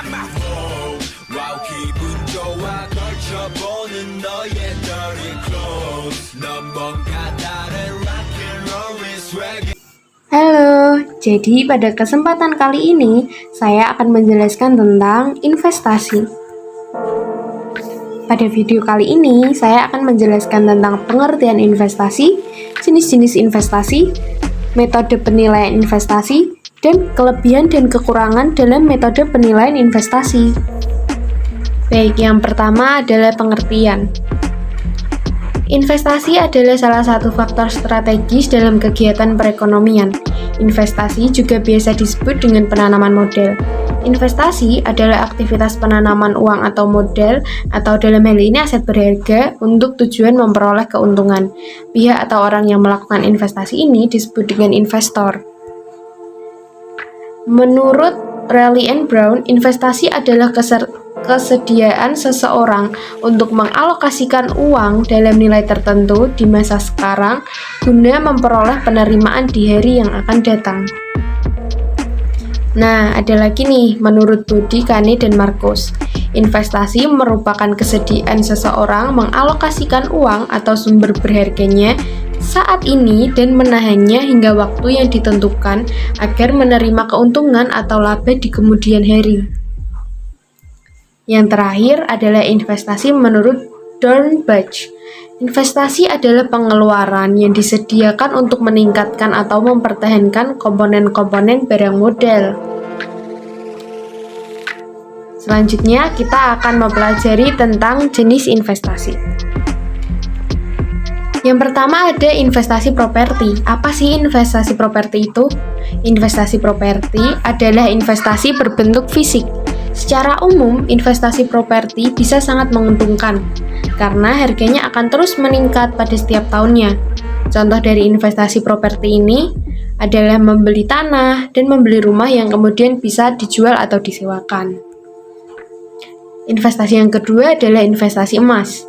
Wow 기분 좋아 걸쳐보는 너의 dirty clothes 넌 뭔가 다른 rock and roll swag. Halo, jadi pada kesempatan kali ini saya akan menjelaskan tentang investasi. Pada video kali ini saya akan menjelaskan tentang pengertian investasi, jenis-jenis investasi, metode penilaian investasi, dan kelebihan dan kekurangan dalam metode penilaian investasi. Baik, yang pertama adalah pengertian. Investasi adalah salah satu faktor strategis dalam kegiatan perekonomian. Investasi juga biasa disebut dengan penanaman modal. Investasi adalah aktivitas penanaman uang atau modal, atau dalam hal ini aset berharga, untuk tujuan memperoleh keuntungan. Pihak atau orang yang melakukan investasi ini disebut dengan investor. Menurut Raleigh and Brown, investasi adalah kesediaan seseorang untuk mengalokasikan uang dalam nilai tertentu di masa sekarang guna memperoleh penerimaan di hari yang akan datang. Nah, ada lagi nih, menurut Bodi, Kane, dan Marcus, investasi merupakan kesediaan seseorang mengalokasikan uang atau sumber berharganya saat ini dan menahannya hingga waktu yang ditentukan agar menerima keuntungan atau laba di kemudian hari. Yang terakhir adalah investasi menurut Dornbach. Investasi adalah pengeluaran yang disediakan untuk meningkatkan atau mempertahankan komponen-komponen barang modal. Selanjutnya, kita akan mempelajari tentang jenis investasi. Yang pertama ada investasi properti. Apa sih investasi properti itu? Investasi properti adalah investasi berbentuk fisik. Secara umum, investasi properti bisa sangat menguntungkan karena harganya akan terus meningkat pada setiap tahunnya. Contoh dari investasi properti ini adalah membeli tanah dan membeli rumah yang kemudian bisa dijual atau disewakan. Investasi yang kedua adalah investasi emas.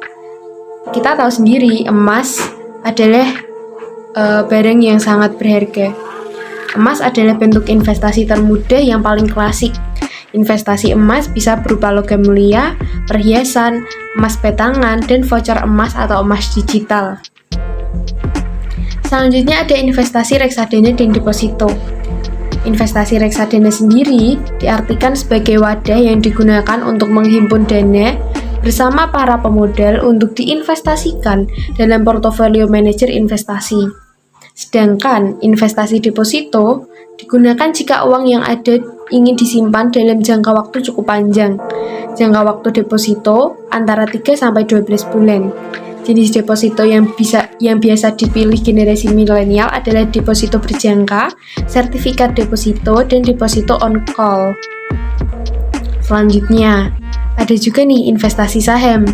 Kita tahu sendiri, emas adalah barang yang sangat berharga. Emas adalah bentuk investasi termudah yang paling klasik. Investasi emas bisa berupa logam mulia, perhiasan, emas batangan, dan voucher emas atau emas digital. Selanjutnya ada investasi reksadana dan deposito. Investasi reksadana sendiri diartikan sebagai wadah yang digunakan untuk menghimpun dana bersama para pemodal untuk diinvestasikan dalam portofolio manajer investasi. Sedangkan investasi deposito digunakan jika uang yang ada ingin disimpan dalam jangka waktu cukup panjang. Jangka waktu deposito antara 3-12 bulan. Jenis deposito yang biasa dipilih generasi milenial adalah deposito berjangka, sertifikat deposito, dan deposito on call. Selanjutnya, ada juga nih investasi saham.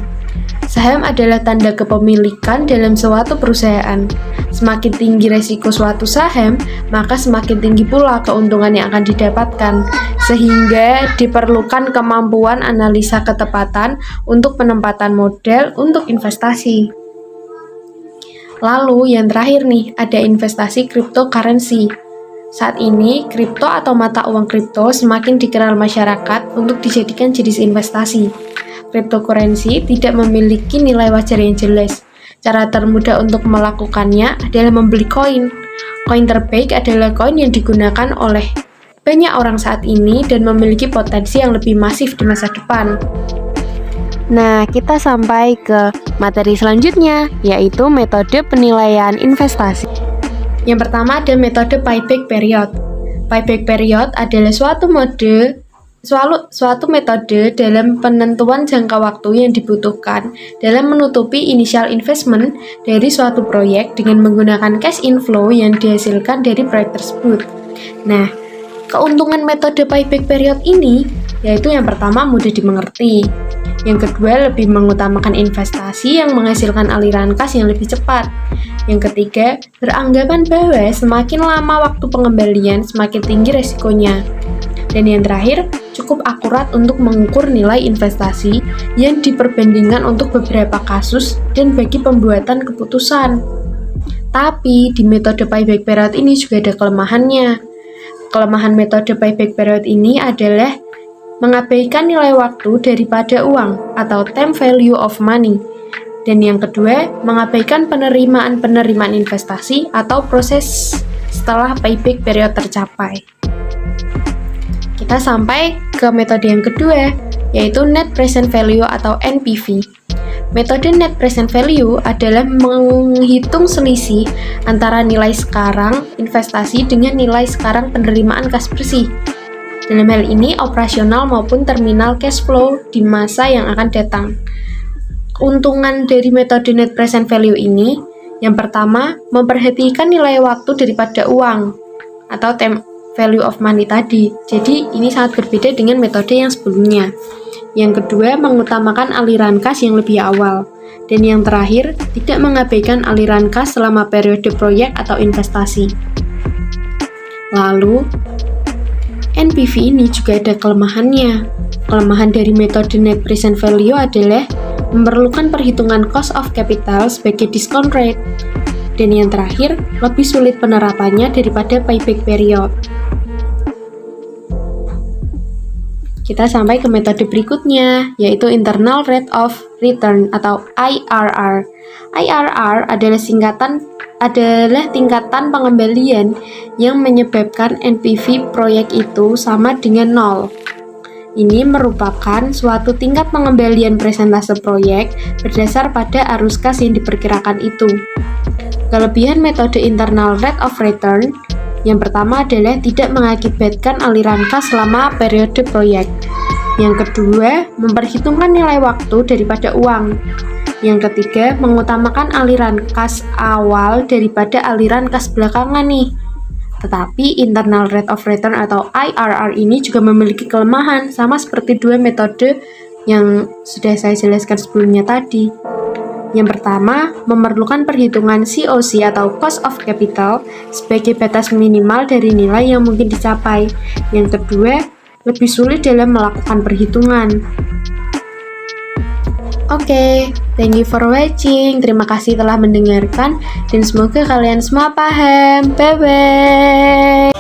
Saham adalah tanda kepemilikan dalam suatu perusahaan. Semakin tinggi resiko suatu saham, maka semakin tinggi pula keuntungan yang akan didapatkan, sehingga diperlukan kemampuan analisa ketepatan untuk penempatan modal untuk investasi. Lalu yang terakhir nih, ada investasi cryptocurrency. Saat ini, kripto atau mata uang kripto semakin dikenal masyarakat untuk dijadikan jenis investasi. Cryptocurrency tidak memiliki nilai wajar yang jelas. Cara termudah untuk melakukannya adalah membeli koin. Koin terbaik adalah koin yang digunakan oleh banyak orang saat ini dan memiliki potensi yang lebih masif di masa depan. Nah, kita sampai ke materi selanjutnya, yaitu metode penilaian investasi. Yang pertama ada metode payback period. Payback period adalah suatu metode dalam penentuan jangka waktu yang dibutuhkan dalam menutupi initial investment dari suatu proyek dengan menggunakan cash inflow yang dihasilkan dari proyek tersebut. Nah, keuntungan metode payback period ini yaitu yang pertama mudah dimengerti, yang kedua lebih mengutamakan investasi yang menghasilkan aliran kas yang lebih cepat, yang ketiga beranggapan bahwa semakin lama waktu pengembalian semakin tinggi resikonya, dan yang terakhir cukup akurat untuk mengukur nilai investasi yang diperbandingkan untuk beberapa kasus dan bagi pembuatan keputusan. Tapi di metode payback period ini juga ada kelemahannya. Kelemahan metode payback period ini adalah mengabaikan nilai waktu daripada uang atau time value of money. Dan yang kedua, mengabaikan penerimaan investasi atau proses setelah payback period tercapai. Kita sampai ke metode yang kedua, yaitu Net Present Value atau NPV. Metode Net Present Value adalah menghitung selisih antara nilai sekarang investasi dengan nilai sekarang penerimaan kas bersih. Dalam hal ini, operasional maupun terminal cash flow di masa yang akan datang. Keuntungan dari metode Net Present Value ini, yang pertama, memperhatikan nilai waktu daripada uang atau time value of money tadi. Jadi, ini sangat berbeda dengan metode yang sebelumnya. Yang kedua, mengutamakan aliran kas yang lebih awal. Dan yang terakhir, tidak mengabaikan aliran kas selama periode proyek atau investasi. Lalu, NPV ini juga ada kelemahannya. Kelemahan dari metode Net Present Value adalah memerlukan perhitungan cost of capital sebagai discount rate. Dan yang terakhir, lebih sulit penerapannya daripada payback period. Kita sampai ke metode berikutnya, yaitu Internal Rate of Return atau IRR. IRR adalah tingkatan pengembalian yang menyebabkan NPV proyek itu sama dengan 0. Ini merupakan suatu tingkat pengembalian presentase proyek berdasar pada arus kas yang diperkirakan itu. Kelebihan metode Internal Rate of Return yang pertama adalah tidak mengakibatkan aliran kas selama periode proyek. Yang kedua, memperhitungkan nilai waktu daripada uang. Yang ketiga, mengutamakan aliran kas awal daripada aliran kas belakangan nih. Tetapi Internal Rate of Return atau IRR ini juga memiliki kelemahan, sama seperti dua metode yang sudah saya jelaskan sebelumnya tadi. Yang pertama, memerlukan perhitungan COC atau Cost of Capital sebagai batas minimal dari nilai yang mungkin dicapai. Yang kedua, lebih sulit dalam melakukan perhitungan. Oke, thank you for watching. Terima kasih telah mendengarkan dan semoga kalian semua paham. Bye-bye.